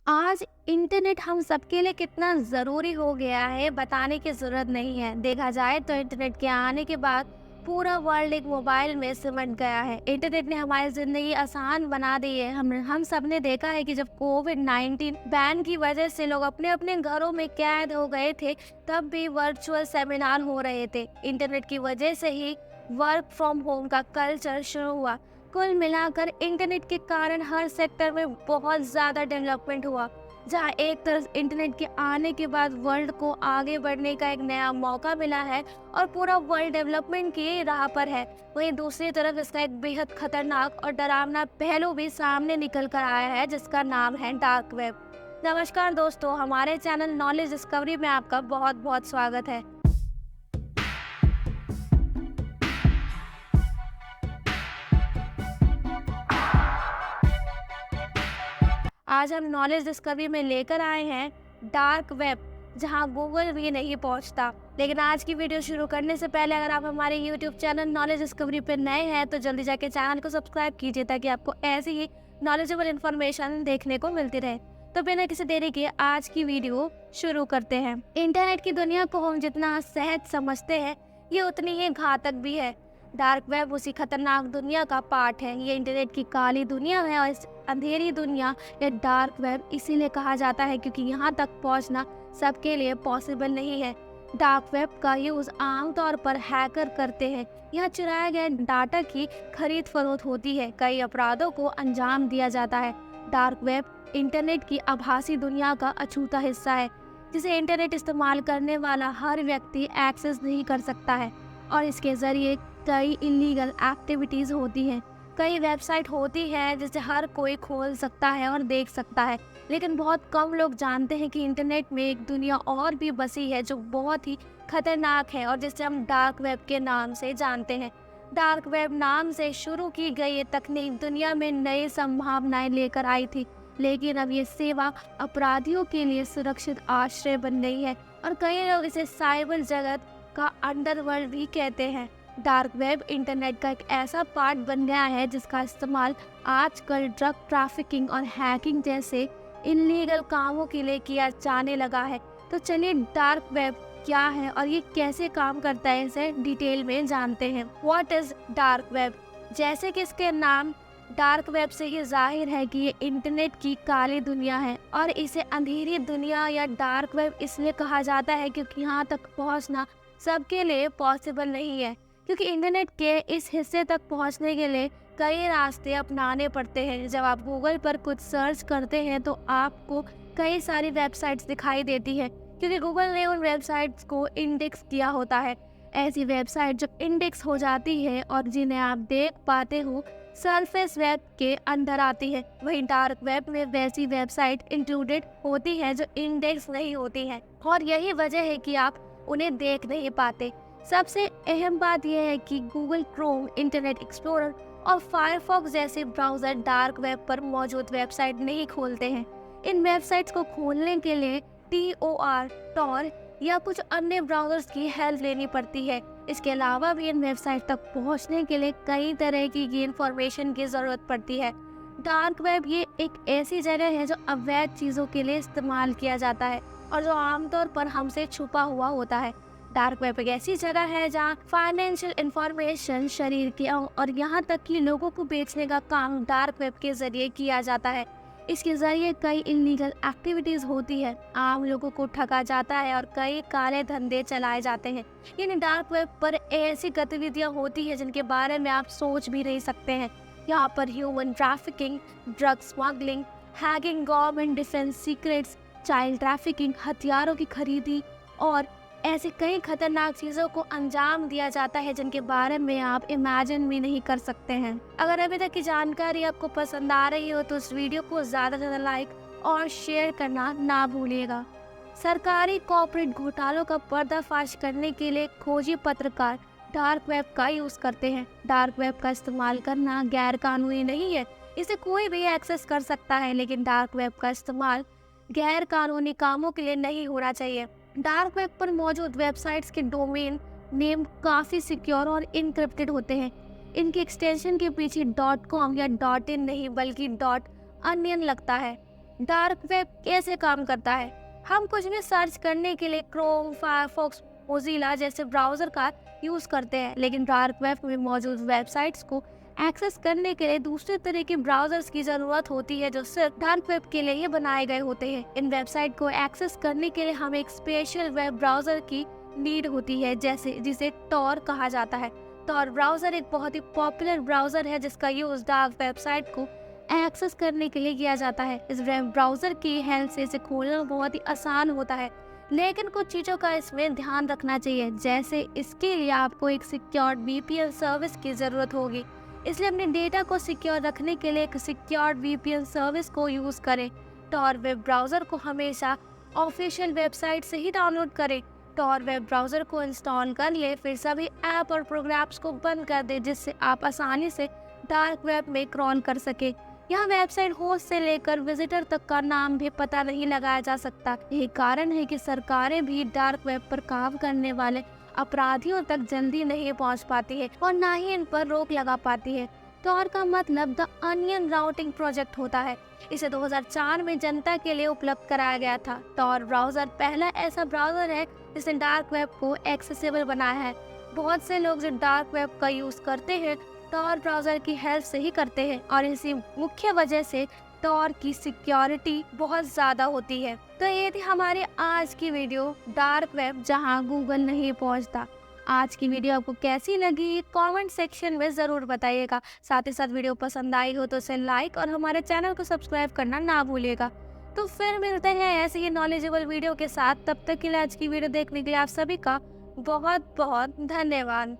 आज इंटरनेट हम सबके लिए कितना ज़रूरी हो गया है बताने की ज़रूरत नहीं है। देखा जाए तो इंटरनेट के आने के बाद पूरा वर्ल्ड एक मोबाइल में सिमट गया है। इंटरनेट ने हमारी ज़िंदगी आसान बना दी है। हम सब ने देखा है कि जब कोविड-19 बैन की वजह से लोग अपने अपने घरों में कैद हो गए थे, तब भी वर्चुअल सेमिनार हो रहे थे। इंटरनेट की वजह से ही वर्क फ्रॉम होम का कल्चर शुरू हुआ। कुल मिलाकर इंटरनेट के कारण हर सेक्टर में बहुत ज़्यादा डेवलपमेंट हुआ। जहाँ एक तरफ इंटरनेट के आने के बाद वर्ल्ड को आगे बढ़ने का एक नया मौका मिला है और पूरा वर्ल्ड डेवलपमेंट की राह पर है, वहीं दूसरी तरफ इसका एक बेहद खतरनाक और डरावना पहलू भी सामने निकल कर आया है, जिसका नाम है डार्क वेब। नमस्कार दोस्तों, हमारे चैनल नॉलेज डिस्कवरी में आपका बहुत बहुत स्वागत है। आज हम नॉलेज डिस्कवरी में लेकर आए हैं डार्क वेब, जहां गूगल भी नहीं पहुंचता। लेकिन आज की वीडियो शुरू करने से पहले अगर आप हमारे यूट्यूब चैनल नॉलेज डिस्कवरी पर नए हैं तो जल्दी जाके चैनल को सब्सक्राइब कीजिए, ताकि आपको ऐसी ही नॉलेजेबल इन्फॉर्मेशन देखने को मिलती रहे। तो बिना किसी देरी के आज की वीडियो शुरू करते हैं। इंटरनेट की दुनिया को हम जितना सहज समझते हैं, ये उतनी ही घातक भी है। डार्क वेब उसी खतरनाक दुनिया का पार्ट है। ये इंटरनेट की काली दुनिया है और इस अंधेरी दुनिया या डार्क वेब इसीलिए कहा जाता है क्योंकि यहाँ तक पहुँचना सबके लिए पॉसिबल नहीं है। डार्क वेब का यूज़ आमतौर पर हैकर करते हैं। यहाँ चुराए गए डाटा की खरीद फरोख्त होती है, कई अपराधों को अंजाम दिया जाता है। डार्क वेब इंटरनेट की आभासी दुनिया का अछूता हिस्सा है, जिसे इंटरनेट इस्तेमाल करने वाला हर व्यक्ति एक्सेस नहीं कर सकता है और इसके ज़रिए कई इलीगल एक्टिविटीज़ होती हैं। कई वेबसाइट होती है जिसे हर कोई खोल सकता है और देख सकता है, लेकिन बहुत कम लोग जानते हैं कि इंटरनेट में एक दुनिया और भी बसी है जो बहुत ही खतरनाक है और जिसे हम डार्क वेब के नाम से जानते हैं। डार्क वेब नाम से शुरू की गई ये तकनीक दुनिया में नई संभावनाएं लेकर आई थी, लेकिन अब ये सेवा अपराधियों के लिए सुरक्षित आश्रय बन गई है और कई लोग इसे साइबर जगत का अंडरवर्ल्ड भी कहते हैं। डार्क वेब इंटरनेट का एक ऐसा पार्ट बन गया है जिसका इस्तेमाल आजकल ड्रग ट्रैफिकिंग और हैकिंग जैसे इलीगल कामों के लिए किया जाने लगा है। तो चलिए डार्क वेब क्या है और ये कैसे काम करता है, इसे डिटेल में जानते हैं। What is dark web? जैसे कि इसके नाम डार्क वेब से ही जाहिर है कि ये इंटरनेट की काली दुनिया है और इसे अंधेरी दुनिया या डार्क वेब इसलिए कहा जाता है क्योंकि यहाँ तक पहुँचना सबके लिए पॉसिबल नहीं है। क्योंकि इंटरनेट के इस हिस्से तक पहुंचने के लिए कई रास्ते अपनाने पड़ते हैं। जब आप गूगल पर कुछ सर्च करते हैं तो आपको कई सारी वेबसाइट्स दिखाई देती हैं, क्योंकि गूगल ने उन वेबसाइट्स को इंडेक्स किया होता है। ऐसी वेबसाइट जो इंडेक्स हो जाती है और जिन्हें आप देख पाते हो, सरफेस वेब के अंदर आती है। वहीं डार्क वेब में वैसी वेबसाइट इंक्लूडेड होती है जो इंडेक्स नहीं होती है और यही वजह है कि आप उन्हें देख नहीं पाते। सबसे अहम बात यह है कि गूगल क्रोम, इंटरनेट एक्सप्लोरर और फायरफॉक्स जैसे ब्राउज़र डार्क वेब पर मौजूद वेबसाइट नहीं खोलते हैं। इन वेबसाइट्स को खोलने के लिए tor या कुछ अन्य ब्राउज़र्स की हेल्प लेनी पड़ती है। इसके अलावा भी इन वेबसाइट तक पहुंचने के लिए कई तरह की इंफॉर्मेशन की ज़रूरत पड़ती है। डार्क वेब ये एक ऐसी जगह है जो अवैध चीज़ों के लिए इस्तेमाल किया जाता है और जो आमतौर पर हमसे छुपा हुआ होता है। डार्क वेब एक ऐसी जगह है जहाँ फाइनेंशियल इंफॉर्मेशन, शरीर के अंग और यहाँ तक कि लोगों को बेचने का काम डार्क वेब के जरिए किया जाता है। इसके जरिए कई इलीगल एक्टिविटीज़ होती है, आम लोगों को ठगा जाता है और कई काले धंधे चलाए जाते हैं। यानी डार्क वेब पर ऐसी गतिविधियाँ होती है जिनके बारे में आप सोच भी नहीं सकते हैं। यहाँ पर human trafficking, drug smuggling, hacking, government defence secrets, child trafficking, हथियारों की खरीदी और ऐसी कई खतरनाक चीज़ों को अंजाम दिया जाता है जिनके बारे में आप इमेजिन भी नहीं कर सकते हैं। अगर अभी तक की जानकारी आपको पसंद आ रही हो तो इस वीडियो को ज़्यादा से ज़्यादा लाइक और शेयर करना ना भूलिएगा। सरकारी कॉर्पोरेट घोटालों का पर्दाफाश करने के लिए खोजी पत्रकार डार्क वेब का यूज़ करते हैं। डार्क वेब का इस्तेमाल करना गैर कानूनी नहीं है, इसे कोई भी एक्सेस कर सकता है, लेकिन डार्क वेब का इस्तेमाल गैर कानूनी कामों के लिए नहीं होना चाहिए। डार्क वेब पर मौजूद वेबसाइट्स के डोमेन नेम काफ़ी सिक्योर और इनक्रिप्टेड होते हैं। इनके एक्सटेंशन के पीछे .com या .in नहीं बल्कि .onion लगता है। डार्क वेब कैसे काम करता है। हम कुछ भी सर्च करने के लिए क्रोम, फायरफॉक्स, मोजिला जैसे ब्राउजर का यूज करते हैं, लेकिन डार्क वेब में मौजूद वेबसाइट्स को एक्सेस करने के लिए दूसरे तरह के ब्राउजर्स की जरूरत होती है जो सिर्फ डार्क वेब के लिए ही बनाए गए होते हैं। इन वेबसाइट को एक्सेस करने के लिए हमें एक स्पेशल वेब ब्राउजर की नीड होती है, जिसे टॉर कहा जाता है। टॉर ब्राउजर एक बहुत ही पॉपुलर ब्राउजर है जिसका यूज डार्क वेबसाइट को एक्सेस करने के लिए किया जाता है। इस वेब ब्राउजर की हेल्प से इसे खोलना बहुत ही आसान होता है, लेकिन कुछ चीज़ों का इसमें ध्यान रखना चाहिए, जैसे इसके लिए आपको एक सिक्योर्ड VPN सर्विस की ज़रूरत होगी। इसलिए अपने डेटा को सिक्योर रखने के लिए एक सिक्योर्ड VPN सर्विस को यूज़ करें। टॉर वेब ब्राउज़र को हमेशा ऑफिशियल वेबसाइट से ही डाउनलोड करें। टॉर वेब ब्राउज़र को इंस्टॉल कर लिए, फिर सभी ऐप और प्रोग्राम्स को बंद कर दें, जिससे आप आसानी से डार्क वेब में क्रॉल कर सके। यह वेबसाइट होस्ट से लेकर विजिटर तक का नाम भी पता नहीं लगाया जा सकता। यही कारण है कि सरकारें भी डार्क वेब पर काम करने वाले अपराधियों तक जल्दी नहीं पहुंच पाती है और ना ही इन पर रोक लगा पाती है। टॉर का मतलब द अनियन राउटिंग प्रोजेक्ट होता है। इसे 2004 में जनता के लिए उपलब्ध कराया गया था। टॉर ब्राउजर पहला ऐसा ब्राउजर है जिसने डार्क वेब को एक्सेसिबल बनाया है। बहुत से लोग जो डार्क वेब का यूज करते हैं टॉर ब्राउजर की हेल्प से ही करते हैं, और इसी मुख्य वजह से टॉर की सिक्योरिटी बहुत ज़्यादा होती है। तो ये थी हमारी आज की वीडियो, डार्क वेब जहां गूगल नहीं पहुंचता। आज की वीडियो आपको कैसी लगी कमेंट सेक्शन में ज़रूर बताइएगा। साथ ही साथ वीडियो पसंद आई हो तो इसे लाइक और हमारे चैनल को सब्सक्राइब करना ना भूलिएगा। तो फिर मिलते हैं ऐसे ही नॉलेजेबल वीडियो के साथ। तब तक के लिए आज की वीडियो देखने के लिए आप सभी का बहुत बहुत धन्यवाद।